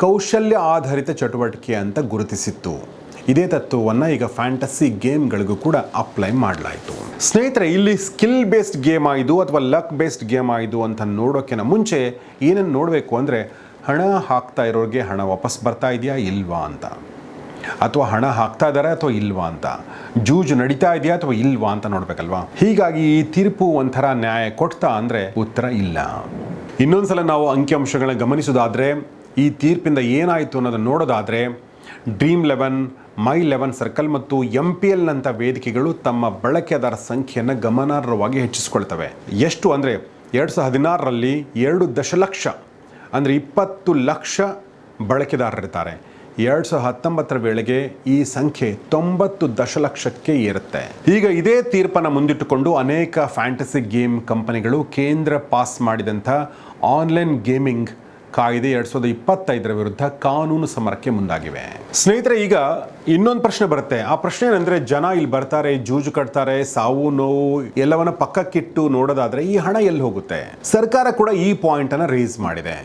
[SPEAKER 1] ಕೌಶಲ್ಯ ಆಧಾರಿತ ಚಟುವಟಿಕೆ ಅಂತ ಗುರುತಿಸಿತ್ತು. ಇದೇ ತತ್ವವನ್ನು ಈಗ ಫ್ಯಾಂಟಸಿ ಗೇಮ್ಗಳಿಗೂ ಕೂಡ ಅಪ್ಲೈ ಮಾಡಲಾಯಿತು. ಸ್ನೇಹಿತರೆ, ಇಲ್ಲಿ ಸ್ಕಿಲ್ ಬೇಸ್ಡ್ ಗೇಮ್ ಆಯಿತು ಅಥವಾ ಲಕ್ ಬೇಸ್ಡ್ ಗೇಮ್ ಆಯಿತು ಅಂತ ನೋಡೋಕ್ಕಿಂತ ಮುಂಚೆ ಏನನ್ನು ನೋಡಬೇಕು ಅಂದರೆ, ಹಣ ಹಾಕ್ತಾ ಇರೋರಿಗೆ ಹಣ ವಾಪಸ್ ಬರ್ತಾ ಇದೆಯಾ ಇಲ್ವಾ ಅಂತ, ಅಥವಾ ಹಣ ಹಾಕ್ತಾ ಇದ್ದಾರೆ ಅಥವಾ ಇಲ್ವಾ ಅಂತ, ಜೂಜು ನಡೀತಾ ಇದೆಯಾ ಅಥವಾ ಇಲ್ವಾ ಅಂತ ನೋಡ್ಬೇಕಲ್ವಾ. ಹೀಗಾಗಿ ಈ ತೀರ್ಪು ಒಂಥರ ನ್ಯಾಯ ಕೊಡ್ತಾ ಅಂದರೆ ಉತ್ತರ ಇಲ್ಲ. ಇನ್ನೊಂದ್ಸಲ ನಾವು ಅಂಕಿಅಂಶಗಳನ್ನ ಗಮನಿಸೋದಾದ್ರೆ, ಈ ತೀರ್ಪಿಂದ ಏನಾಯಿತು ಅನ್ನೋದನ್ನು ನೋಡೋದಾದ್ರೆ, ಡ್ರೀಮ್ 11, ಮೈ 11 ಸರ್ಕಲ್ ಮತ್ತು MPL ನಂಥ ವೇದಿಕೆಗಳು ತಮ್ಮ ಬಳಕೆದಾರ ಸಂಖ್ಯೆಯನ್ನು ಗಮನಾರ್ಹವಾಗಿ ಹೆಚ್ಚಿಸಿಕೊಳ್ತವೆ. ಎಷ್ಟು ಅಂದರೆ 2016ರಲ್ಲಿ 2 ದಶಲಕ್ಷ ಅಂದರೆ 20 ಲಕ್ಷ ಬಳಕೆದಾರರಿರ್ತಾರೆ. 2019ರ ವೇಳೆಗೆ ಈ ಸಂಖ್ಯೆ 90 ದಶಲಕ್ಷಕ್ಕೆ ಏರುತ್ತೆ. ಈಗ ಇದೇ ತೀರ್ಪನ್ನು ಮುಂದಿಟ್ಟುಕೊಂಡು ಅನೇಕ ಫ್ಯಾಂಟಸಿ ಗೇಮ್ ಕಂಪನಿಗಳು ಕೇಂದ್ರ ಪಾಸ್ ಮಾಡಿದಂಥ ಆನ್ಲೈನ್ ಗೇಮಿಂಗ್ ಕಾಯ್ದೆ 2025ರ ವಿರುದ್ಧ ಕಾನೂನು ಸಮರಕ್ಕೆ ಮುಂದಾಗಿವೆ. ಸ್ನೇಹಿತರೆ, ಈಗ ಇನ್ನೊಂದು ಪ್ರಶ್ನೆ ಬರುತ್ತೆ. ಆ ಪ್ರಶ್ನೆ ಏನಂದ್ರೆ, ಜನ ಇಲ್ಲಿ ಬರ್ತಾರೆ, ಜೂಜು ಕಟ್ತಾರೆ, ಸಾವು ನೋವು ಎಲ್ಲವನ್ನ ಪಕ್ಕಕ್ಕಿಟ್ಟು ನೋಡೋದಾದ್ರೆ ಈ ಹಣ ಎಲ್ಲಿ ಹೋಗುತ್ತೆ? ಸರ್ಕಾರ ಕೂಡ ಈ ಪಾಯಿಂಟ್ ಅನ್ನ ರೇಸ್ ಮಾಡಿದೆ.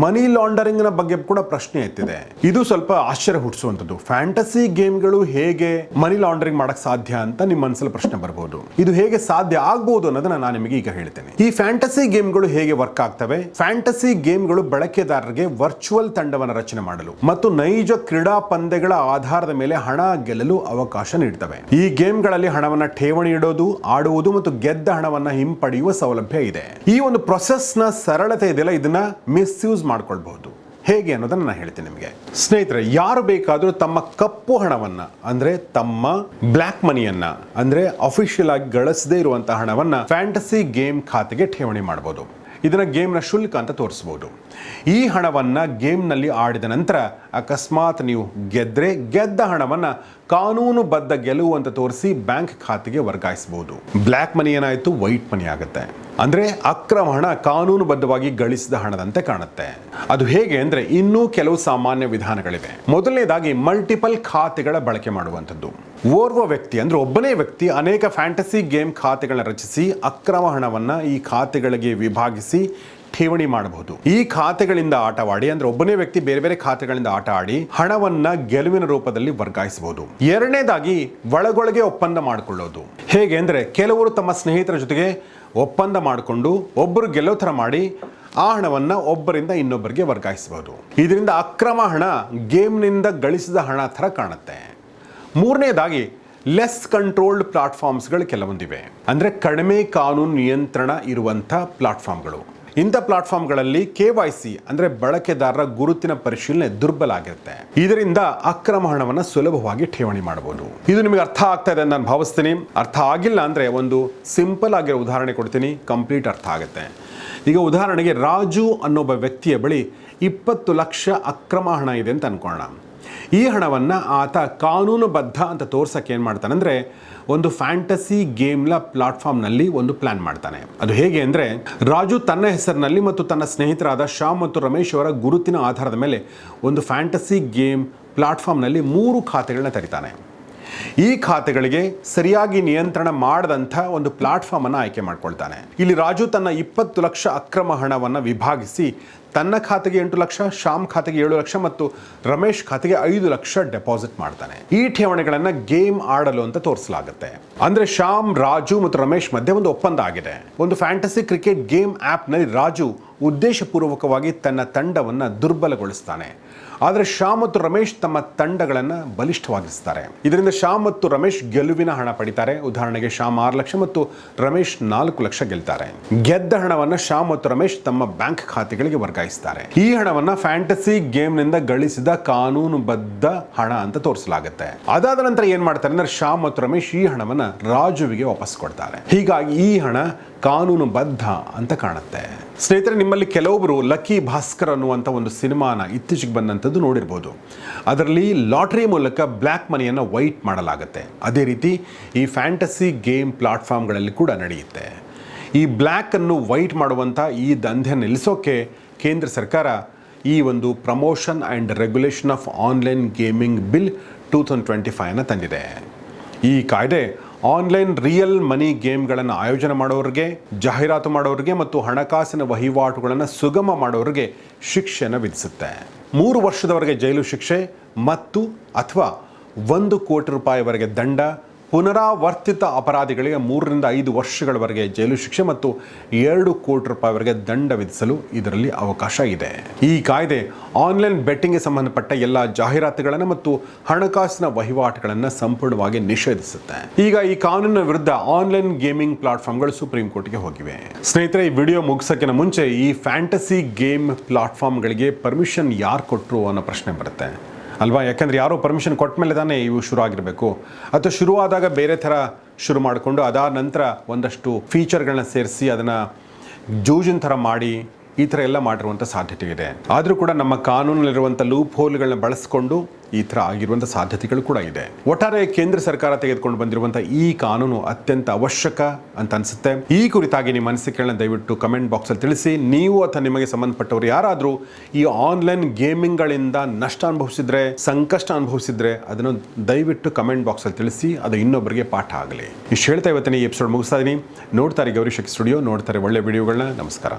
[SPEAKER 1] ಮನಿ ಲಾಂಡರಿಂಗ್ ನ ಬಗ್ಗೆ ಕೂಡ ಪ್ರಶ್ನೆ ಎತ್ತಿದೆ. ಇದು ಸ್ವಲ್ಪ ಆಶ್ಚರ್ಯ ಹುಟ್ಟಿಸುವಂಥದ್ದು. ಫ್ಯಾಂಟಸಿ ಗೇಮ್ಗಳು ಹೇಗೆ ಮನಿ ಲಾಂಡರಿಂಗ್ ಮಾಡಕ್ ಸಾಧ್ಯ ಅಂತ ನಿಮ್ಮ ಮನಸ್ಸಲ್ಲಿ ಪ್ರಶ್ನೆ ಬರಬಹುದು. ಇದು ಹೇಗೆ ಸಾಧ್ಯ ಆಗ್ಬಹುದು ಅನ್ನೋದನ್ನ ನಾನು ನಿಮಗೆ ಈಗ ಹೇಳ್ತೇನೆ. ಈ ಫ್ಯಾಂಟಸಿ ಗೇಮ್ಗಳು ಹೇಗೆ ವರ್ಕ್ ಆಗ್ತವೆ? ಫ್ಯಾಂಟಸಿ ಗೇಮ್ಗಳು ಬಳಕೆದಾರರಿಗೆ ವರ್ಚುವಲ್ ತಂಡವನ್ನು ರಚನೆ ಮಾಡಲು ಮತ್ತು ನೈಜ ಕ್ರೀಡಾ ಪಂದ್ಯಗಳ ಆಧಾರದ ಮೇಲೆ ಹಣ ಗೆಲ್ಲಲು ಅವಕಾಶ ನೀಡುತ್ತವೆ. ಈ ಗೇಮ್ಗಳಲ್ಲಿ ಹಣವನ್ನ ಠೇವಣಿ ಇಡೋದು, ಆಡುವುದು ಮತ್ತು ಗೆದ್ದ ಹಣವನ್ನ ಹಿಂಪಡೆಯುವ ಸೌಲಭ್ಯ ಇದೆ. ಈ ಒಂದು ಪ್ರೊಸೆಸ್ ನ ಸರಳತೆ ಇದೆಯಲ್ಲ, ಇದನ್ನ ಮಿಸ್ಯೂಸ್ ಮಾಡ್ಕೊಳ್ಬಹುದು. ಹೇಗೆ ಅನ್ನೋದನ್ನ ನಾನು ಹೇಳ್ತೀನಿ ನಿಮಗೆ. ಸ್ನೇಹಿತರೆ, ಯಾರು ಬೇಕಾದರೂ ತಮ್ಮ ಕಪ್ಪು ಹಣವನ್ನ ಅಂದ್ರೆ ತಮ್ಮ ಬ್ಲ್ಯಾಕ್ ಮನಿಯನ್ನ ಅಂದ್ರೆ ಅಫಿಷಿಯಲ್ ಆಗಿ ಗಳಿಸದೇ ಇರುವಂತಹ ಹಣವನ್ನ ಫ್ಯಾಂಟಸಿ ಗೇಮ್ ಖಾತೆಗೆ ಠೇವಣಿ ಮಾಡಬಹುದು. ಇದನ್ನು ಗೇಮ್ನ ಶುಲ್ಕ ಅಂತ ತೋರಿಸ್ಬೋದು. ಈ ಹಣವನ್ನು ಗೇಮ್ನಲ್ಲಿ ಆಡಿದ ನಂತರ ಅಕಸ್ಮಾತ್ ನೀವು ಗೆದ್ದ ಹಣವನ್ನು ಕಾನೂನುಬದ್ಧ ಗೆಲುವು ಅಂತ ತೋರಿಸಿ ಬ್ಯಾಂಕ್ ಖಾತೆಗೆ ವರ್ಗಾಯಿಸಬಹುದು. ಬ್ಲ್ಯಾಕ್ ಮನಿ ಏನಾಯಿತು, ವೈಟ್ ಮನಿ ಆಗುತ್ತೆ. ಅಂದರೆ ಅಕ್ರಮ ಹಣ ಕಾನೂನುಬದ್ಧವಾಗಿ ಗಳಿಸಿದ ಹಣದಂತೆ ಕಾಣುತ್ತೆ. ಅದು ಹೇಗೆ ಅಂದರೆ ಇನ್ನೂ ಕೆಲವು ಸಾಮಾನ್ಯ ವಿಧಾನಗಳಿವೆ. ಮೊದಲನೇದಾಗಿ ಮಲ್ಟಿಪಲ್ ಖಾತೆಗಳ ಬಳಕೆ ಮಾಡುವಂಥದ್ದು. ಓರ್ವ ವ್ಯಕ್ತಿ ಅಂದರೆ ಒಬ್ಬನೇ ವ್ಯಕ್ತಿ ಅನೇಕ ಫ್ಯಾಂಟಸಿ ಗೇಮ್ ಖಾತೆಗಳನ್ನ ರಚಿಸಿ ಅಕ್ರಮ ಹಣವನ್ನು ಈ ಖಾತೆಗಳಿಗೆ ವಿಭಾಗಿಸಿ ಠೇವಣಿ ಮಾಡಬಹುದು. ಈ ಖಾತೆಗಳಿಂದ ಆಟವಾಡಿ ಅಂದರೆ ಒಬ್ಬನೇ ವ್ಯಕ್ತಿ ಬೇರೆ ಬೇರೆ ಖಾತೆಗಳಿಂದ ಆಟ ಆಡಿ ಹಣವನ್ನ ಗೆಲುವಿನ ರೂಪದಲ್ಲಿ ವರ್ಗಾಯಿಸಬಹುದು. ಎರಡನೇದಾಗಿ ಒಳಗೊಳಗೆ ಒಪ್ಪಂದ ಮಾಡಿಕೊಳ್ಳೋದು. ಹೇಗೆ ಅಂದರೆ ಕೆಲವರು ತಮ್ಮ ಸ್ನೇಹಿತರ ಜೊತೆಗೆ ಒಪ್ಪಂದ ಮಾಡಿಕೊಂಡು ಒಬ್ಬರು ಗೆಲ್ಲೋ ಥರ ಮಾಡಿ ಆ ಹಣವನ್ನು ಒಬ್ಬರಿಂದ ಇನ್ನೊಬ್ಬರಿಗೆ ವರ್ಗಾಯಿಸಬಹುದು. ಇದರಿಂದ ಅಕ್ರಮ ಹಣ ಗೇಮ್ನಿಂದ ಗಳಿಸಿದ ಹಣ ಥರ ಕಾಣುತ್ತೆ. ಮೂರನೇದಾಗಿ ಲೆಸ್ ಕಂಟ್ರೋಲ್ಡ್ ಪ್ಲಾಟ್ಫಾರ್ಮ್ಸ್ಗಳು ಕೆಲವೊಂದಿವೆ. ಅಂದರೆ ಕಡಿಮೆ ಕಾನೂನು ನಿಯಂತ್ರಣ ಇರುವಂಥ ಪ್ಲಾಟ್ಫಾರ್ಮ್ಗಳು. ಇಂಥ ಪ್ಲಾಟ್ಫಾರ್ಮ್ಗಳಲ್ಲಿ KYC ಅಂದರೆ ಬಳಕೆದಾರರ ಗುರುತಿನ ಪರಿಶೀಲನೆ ದುರ್ಬಲ ಆಗಿರುತ್ತೆ. ಇದರಿಂದ ಅಕ್ರಮ ಹಣವನ್ನು ಸುಲಭವಾಗಿ ಠೇವಣಿ ಮಾಡಬಹುದು. ಇದು ನಿಮಗೆ ಅರ್ಥ ಆಗ್ತಾ ಇದೆ ಅಂತ ನಾನು ಭಾವಿಸ್ತೀನಿ. ಅರ್ಥ ಆಗಿಲ್ಲ ಅಂದರೆ ಒಂದು ಸಿಂಪಲ್ ಆಗಿರೋ ಉದಾಹರಣೆ ಕೊಡ್ತೀನಿ, ಕಂಪ್ಲೀಟ್ ಅರ್ಥ ಆಗುತ್ತೆ. ಈಗ ಉದಾಹರಣೆಗೆ ರಾಜು ಅನ್ನೊಬ್ಬ ವ್ಯಕ್ತಿಯ ಬಳಿ 20 ಲಕ್ಷ ಅಕ್ರಮ ಹಣ ಇದೆ ಅಂತ ಅನ್ಕೊಳ್ಳೋಣ. ಈ ಹಣವನ್ನು ಆತ ಕಾನೂನುಬದ್ಧ ಅಂತ ತೋರ್ಸಕ್ಕೆ ಏನು ಮಾಡ್ತಾನೆ ಅಂದರೆ ಒಂದು ಫ್ಯಾಂಟಸಿ ಗೇಮ್ನ ಪ್ಲಾಟ್ಫಾರ್ಮ್ನಲ್ಲಿ ಒಂದು ಪ್ಲಾನ್ ಮಾಡ್ತಾನೆ. ಅದು ಹೇಗೆ ಅಂದರೆ ರಾಜು ತನ್ನ ಹೆಸರಿನಲ್ಲಿ ಮತ್ತು ತನ್ನ ಸ್ನೇಹಿತರಾದ ಶ್ಯಾಮ್ ಮತ್ತು ರಮೇಶ್ ಅವರ ಗುರುತಿನ ಆಧಾರದ ಮೇಲೆ ಒಂದು ಫ್ಯಾಂಟಸಿ ಗೇಮ್ ಪ್ಲಾಟ್ಫಾರ್ಮ್ನಲ್ಲಿ 3 ಖಾತೆಗಳನ್ನ ತೆರಿತಾನೆ. ಈ ಖಾತೆಗಳಿಗೆ ಸರಿಯಾಗಿ ನಿಯಂತ್ರಣ ಮಾಡದಂಥ ಒಂದು ಪ್ಲಾಟ್ಫಾರ್ಮನ್ನು ಆಯ್ಕೆ ಮಾಡ್ಕೊಳ್ತಾನೆ. ಇಲ್ಲಿ ರಾಜು ತನ್ನ 20 ಲಕ್ಷ ಅಕ್ರಮ ಹಣವನ್ನು ವಿಭಾಗಿಸಿ ತನ್ನ ಖಾತೆಗೆ 8 ಲಕ್ಷ, ಶ್ಯಾಮ್ ಖಾತೆಗೆ 7 ಲಕ್ಷ ಮತ್ತು ರಮೇಶ್ ಖಾತೆಗೆ 5 ಲಕ್ಷ ಡೆಪಾಸಿಟ್ ಮಾಡ್ತಾನೆ. ಈ ಠೇವಣಿಗಳನ್ನು ಗೇಮ್ ಆಡಲು ಅಂತ ತೋರಿಸಲಾಗುತ್ತೆ. ಅಂದರೆ ಶ್ಯಾಮ್, ರಾಜು ಮತ್ತು ರಮೇಶ್ ಮಧ್ಯೆ ಒಂದು ಒಪ್ಪಂದ ಆಗಿದೆ. ಒಂದು ಫ್ಯಾಂಟಸಿ ಕ್ರಿಕೆಟ್ ಗೇಮ್ ಆ್ಯಪ್ನಲ್ಲಿ ರಾಜು ಉದ್ದೇಶಪೂರ್ವಕವಾಗಿ ತನ್ನ ತಂಡವನ್ನು ದುರ್ಬಲಗೊಳಿಸ್ತಾನೆ. ಆದರೆ ಶ್ಯಾಮ್ ಮತ್ತು ರಮೇಶ್ ತಮ್ಮ ತಂಡಗಳನ್ನು ಬಲಿಷ್ಠವಾಗಿಸ್ತಾರೆ. ಇದರಿಂದ ಶ್ಯಾಮ್ ಮತ್ತು ರಮೇಶ್ ಗೆಲುವಿನ ಹಣ ಪಡಿತಾರೆ. ಉದಾಹರಣೆಗೆ ಶ್ಯಾಮ್ 6 ಲಕ್ಷ ಮತ್ತು ರಮೇಶ್ 4 ಲಕ್ಷ ಗೆಲ್ತಾರೆ. ಗೆದ್ದ ಹಣವನ್ನು ಶ್ಯಾಮ್ ಮತ್ತು ರಮೇಶ್ ತಮ್ಮ ಬ್ಯಾಂಕ್ ಖಾತೆಗಳಿಗೆ ವರ್ಗಾಯಿಸ್ತಾರೆ. ಈ ಹಣವನ್ನು ಫ್ಯಾಂಟಸಿ ಗೇಮ್ನಿಂದ ಗಳಿಸಿದ ಕಾನೂನುಬದ್ಧ ಹಣ ಅಂತ ತೋರಿಸಲಾಗುತ್ತೆ. ಅದಾದ ನಂತರ ಏನ್ ಮಾಡ್ತಾರೆ ಅಂದ್ರೆ ಶ್ಯಾಮ್ ಮತ್ತು ರಮೇಶ್ ಈ ಹಣವನ್ನು ರಾಜುವಿಗೆ ವಾಪಸ್ ಕೊಡ್ತಾರೆ. ಹೀಗಾಗಿ ಈ ಹಣ ಕಾನೂನುಬದ್ಧ ಅಂತ ಕಾಣುತ್ತೆ. ಸ್ನೇಹಿತರೆ, ನಿಮ್ಮಲ್ಲಿ ಕೆಲವೊಬ್ಬರು ಲಕ್ಕಿ ಭಾಸ್ಕರ್ ಅನ್ನುವಂಥ ಒಂದು ಸಿನಿಮಾನ ಇತ್ತೀಚೆಗೆ ಬಂದಂಥದ್ದು ನೋಡಿರ್ಬೋದು. ಅದರಲ್ಲಿ ಲಾಟ್ರಿ ಮೂಲಕ ಬ್ಲ್ಯಾಕ್ ಮನಿಯನ್ನು ವೈಟ್ ಮಾಡಲಾಗುತ್ತೆ. ಅದೇ ರೀತಿ ಈ ಫ್ಯಾಂಟಸಿ ಗೇಮ್ ಪ್ಲಾಟ್ಫಾರ್ಮ್ಗಳಲ್ಲಿ ಕೂಡ ನಡೆಯುತ್ತೆ. ಈ ಬ್ಲ್ಯಾಕ್ ಅನ್ನು ವೈಟ್ ಮಾಡುವಂಥ ಈ ದಂಧೆ ನಿಲ್ಲಿಸೋಕೆ ಕೇಂದ್ರ ಸರ್ಕಾರ ಈ ಒಂದು promotion and regulation of online gaming bill 2025 ತಂದಿದೆ. ಈ ಕಾಯ್ದೆ ಆನ್ಲೈನ್ ರಿಯಲ್ ಮನಿ ಗೇಮ್ಗಳನ್ನು ಆಯೋಜನೆ ಮಾಡೋರಿಗೆ, ಜಾಹೀರಾತು ಮಾಡೋರಿಗೆ ಮತ್ತು ಹಣಕಾಸಿನ ವಹಿವಾಟುಗಳನ್ನು ಸುಗಮ ಮಾಡೋರಿಗೆ ಶಿಕ್ಷೆಯನ್ನು ವಿಧಿಸುತ್ತೆ. 3 ವರ್ಷದವರೆಗೆ ಜೈಲು ಶಿಕ್ಷೆ ಮತ್ತು ಅಥವಾ 1 ಕೋಟಿ ರೂಪಾಯಿವರೆಗೆ ದಂಡ, ಪುನರಾವರ್ತಿತ ಅಪರಾಧಿಗಳಿಗೆ 3 ರಿಂದ 5 ವರ್ಷಗಳವರೆಗೆ ಜೈಲು ಶಿಕ್ಷೆ ಮತ್ತು 2 ಕೋಟಿ ರೂಪಾಯಿವರೆಗೆ ದಂಡ ವಿಧಿಸಲು ಇದರಲ್ಲಿ ಅವಕಾಶ ಇದೆ. ಈ ಕಾಯ್ದೆ ಆನ್ಲೈನ್ ಬೆಟ್ಟಿಂಗ್ಗೆ ಸಂಬಂಧಪಟ್ಟ ಎಲ್ಲ ಜಾಹೀರಾತುಗಳನ್ನು ಮತ್ತು ಹಣಕಾಸಿನ ವಹಿವಾಟುಗಳನ್ನು ಸಂಪೂರ್ಣವಾಗಿ ನಿಷೇಧಿಸುತ್ತೆ. ಈಗ ಈ ಕಾನೂನಿನ ವಿರುದ್ಧ ಆನ್ಲೈನ್ ಗೇಮಿಂಗ್ ಪ್ಲಾಟ್ಫಾರ್ಮ್ಗಳು ಸುಪ್ರೀಂ ಕೋರ್ಟ್ಗೆ ಹೋಗಿವೆ. ಸ್ನೇಹಿತರೆ, ಈ ವಿಡಿಯೋ ಮುಗಿಸೋಕ್ಕಿಂತ ಮುಂಚೆ ಈ ಫ್ಯಾಂಟಸಿ ಗೇಮ್ ಪ್ಲಾಟ್ಫಾರ್ಮ್ಗಳಿಗೆ ಪರ್ಮಿಷನ್ ಯಾರು ಕೊಟ್ಟರು ಅನ್ನೋ ಪ್ರಶ್ನೆ ಬರುತ್ತೆ ಅಲ್ವಾ? ಯಾಕಂದರೆ ಯಾರೋ ಪರ್ಮಿಷನ್ ಕೊಟ್ಟ ಮೇಲೆ ತಾನೇ ಇವು ಶುರು ಆಗಿರಬೇಕು. ಅಥವಾ ಶುರುವಾದಾಗ ಬೇರೆ ಥರ ಶುರು ಮಾಡಿಕೊಂಡು ಅದಾದ ನಂತರ ಒಂದಷ್ಟು ಫೀಚರ್ಗಳನ್ನ ಸೇರಿಸಿ ಅದನ್ನು ಜೂಜಿನ ಥರ ಮಾಡಿ ಈ ಥರ ಎಲ್ಲ ಮಾಡಿರುವಂಥ ಸಾಧ್ಯತೆ ಇದೆ. ಆದರೂ ಕೂಡ ನಮ್ಮ ಕಾನೂನಲ್ಲಿರುವಂಥ ಲೂಪ್ ಹೋಲ್ಗಳನ್ನ ಬಳಸಿಕೊಂಡು ಈ ಥರ ಆಗಿರುವಂಥ ಸಾಧ್ಯತೆಗಳು ಕೂಡ ಇದೆ. ಒಟ್ಟಾರೆ ಕೇಂದ್ರ ಸರ್ಕಾರ ತೆಗೆದುಕೊಂಡು ಬಂದಿರುವಂಥ ಈ ಕಾನೂನು ಅತ್ಯಂತ ಅವಶ್ಯಕ ಅಂತ ಅನಿಸುತ್ತೆ. ಈ ಕುರಿತಾಗಿ ನಿಮ್ಮ ಅನಿಸಿಕೆಗಳನ್ನ ದಯವಿಟ್ಟು ಕಮೆಂಟ್ ಬಾಕ್ಸಲ್ಲಿ ತಿಳಿಸಿ. ನೀವು ಅಥವಾ ನಿಮಗೆ ಸಂಬಂಧಪಟ್ಟವರು ಯಾರಾದರೂ ಈ ಆನ್ಲೈನ್ ಗೇಮಿಂಗ್ಗಳಿಂದ ನಷ್ಟ ಅನುಭವಿಸಿದ್ರೆ, ಸಂಕಷ್ಟ ಅನುಭವಿಸಿದ್ರೆ ಅದನ್ನು ದಯವಿಟ್ಟು ಕಮೆಂಟ್ ಬಾಕ್ಸಲ್ಲಿ ತಿಳಿಸಿ. ಅದು ಇನ್ನೊಬ್ಬರಿಗೆ ಪಾಠ ಆಗಲಿ. ಇಷ್ಟು ಹೇಳ್ತಾ ಇವತ್ತಿನ ಈ ಎಪಿಸೋಡ್ ಮುಗಿಸ್ತಾ ಇದ್ದೀನಿ. ನೋಡ್ತಾರೆ ಗೌರಿ ಶಕ್ತಿ ಸ್ಟುಡಿಯೋ, ನೋಡ್ತಾರೆ ಒಳ್ಳೆ ವಿಡಿಯೋಗಳನ್ನ. ನಮಸ್ಕಾರ.